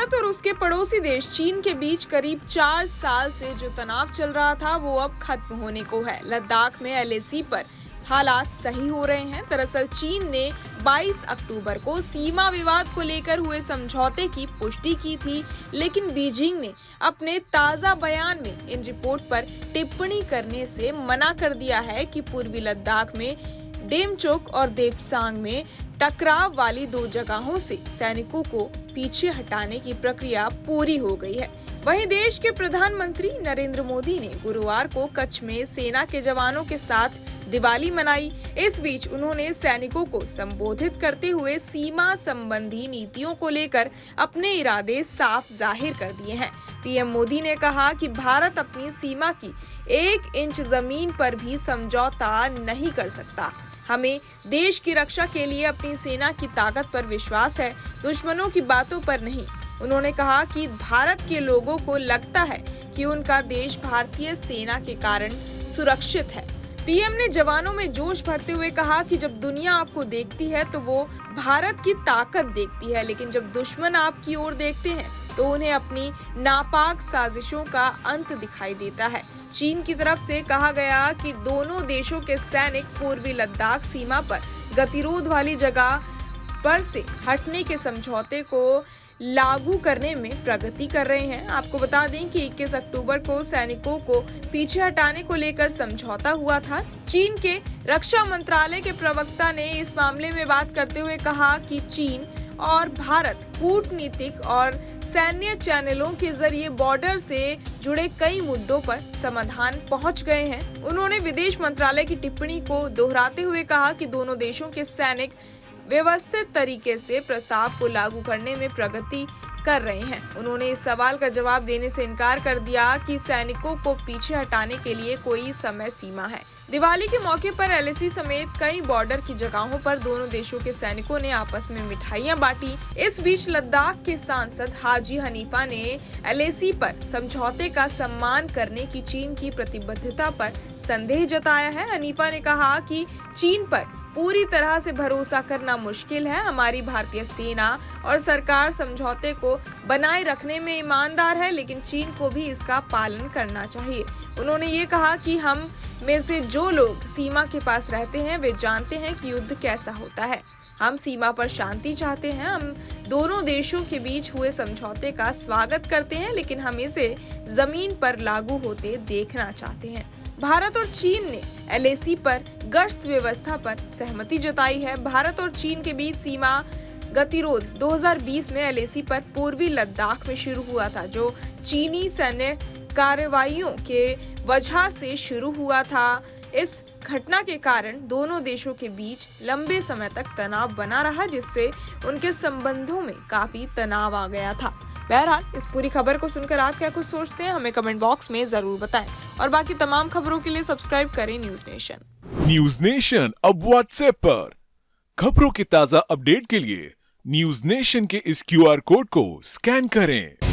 भारत और उसके पड़ोसी देश चीन के बीच करीब 4 साल से जो तनाव चल रहा था वो अब खत्म होने को है। लद्दाख में एलएसी पर हालात सही हो रहे हैं। दरअसल चीन ने 22 अक्टूबर को सीमा विवाद को लेकर हुए समझौते की पुष्टि की थी, लेकिन बीजिंग ने अपने ताजा बयान में इन रिपोर्ट पर टिप्पणी करने से मना कर दिया है कि पूर्वी लद्दाख में डेमचोक और देपसांग में टकराव वाली 2 जगहों से सैनिकों को पीछे हटाने की प्रक्रिया पूरी हो गई है। वहीं देश के प्रधानमंत्री नरेंद्र मोदी ने गुरुवार को कच्छ में सेना के जवानों के साथ दिवाली मनाई। इस बीच उन्होंने सैनिकों को संबोधित करते हुए सीमा संबंधी नीतियों को लेकर अपने इरादे साफ जाहिर कर दिए हैं। पीएम मोदी ने कहा कि भारत अपनी सीमा की 1 इंच जमीन पर भी समझौता नहीं कर सकता। हमें देश की रक्षा के लिए अपनी सेना की ताकत पर विश्वास है, दुश्मनों की बातों पर नहीं। उन्होंने कहा कि भारत के लोगों को लगता है कि उनका देश भारतीय सेना के कारण सुरक्षित है। पीएम ने जवानों में जोश भरते हुए कहा कि जब दुनिया आपको देखती है तो वो भारत की ताकत देखती है, लेकिन जब दुश्मन आपकी ओर देखते हैं तो उन्हें अपनी नापाक साजिशों का अंत दिखाई देता है। चीन की तरफ से कहा गया कि दोनों देशों के सैनिक पूर्वी लद्दाख सीमा पर गतिरोध वाली जगह पर से हटने के समझौते को लागू करने में प्रगति कर रहे हैं। आपको बता दें कि 21 अक्टूबर को सैनिकों को पीछे हटाने को लेकर समझौता हुआ था। चीन के रक्षा मंत्रालय के प्रवक्ता ने इस मामले में बात करते हुए कहा कि चीन और भारत कूटनीतिक और सैन्य चैनलों के जरिए बॉर्डर से जुड़े कई मुद्दों पर समाधान पहुंच गए हैं। उन्होंने विदेश मंत्रालय की टिप्पणी को दोहराते हुए कहा कि दोनों देशों के सैनिक व्यवस्थित तरीके से प्रस्ताव को लागू करने में प्रगति कर रहे हैं। उन्होंने इस सवाल का जवाब देने से इनकार कर दिया कि सैनिकों को पीछे हटाने के लिए कोई समय सीमा है। दिवाली के मौके पर एलएसी समेत कई बॉर्डर की जगहों पर दोनों देशों के सैनिकों ने आपस में मिठाइयां बांटी। इस बीच लद्दाख के सांसद हाजी हनीफा ने एलएसी पर समझौते का सम्मान करने की चीन की प्रतिबद्धता पर संदेह जताया है। हनीफा ने कहा कि चीन पर पूरी तरह से भरोसा करना मुश्किल है। हमारी भारतीय सेना और सरकार समझौते को बनाए रखने में ईमानदार है, लेकिन चीन को भी इसका पालन करना चाहिए। उन्होंने ये कहा कि हम में से जो लोग सीमा के पास रहते हैं वे जानते हैं कि युद्ध कैसा होता है। हम सीमा पर शांति चाहते हैं। हम दोनों देशों के बीच हुए समझौते का स्वागत करते हैं, लेकिन हम इसे जमीन पर लागू होते देखना चाहते हैं। भारत और चीन ने एलएसी पर गश्त व्यवस्था पर सहमति जताई है। भारत और चीन के बीच सीमा गतिरोध 2020 में एलएसी पर पूर्वी लद्दाख में शुरू हुआ था, जो चीनी सैन्य कार्रवाइयों के वजह से शुरू हुआ था। इस घटना के कारण दोनों देशों के बीच लंबे समय तक तनाव बना रहा, जिससे उनके संबंधों में काफी तनाव आ गया था। बहरहाल इस पूरी खबर को सुनकर आप क्या कुछ सोचते हैं, हमें कमेंट बॉक्स में जरूर बताएं और बाकी तमाम खबरों के लिए सब्सक्राइब करें न्यूज नेशन। न्यूज नेशन अब व्हाट्सएप पर खबरों की ताजा अपडेट के लिए न्यूज नेशन के इस QR कोड को स्कैन करें।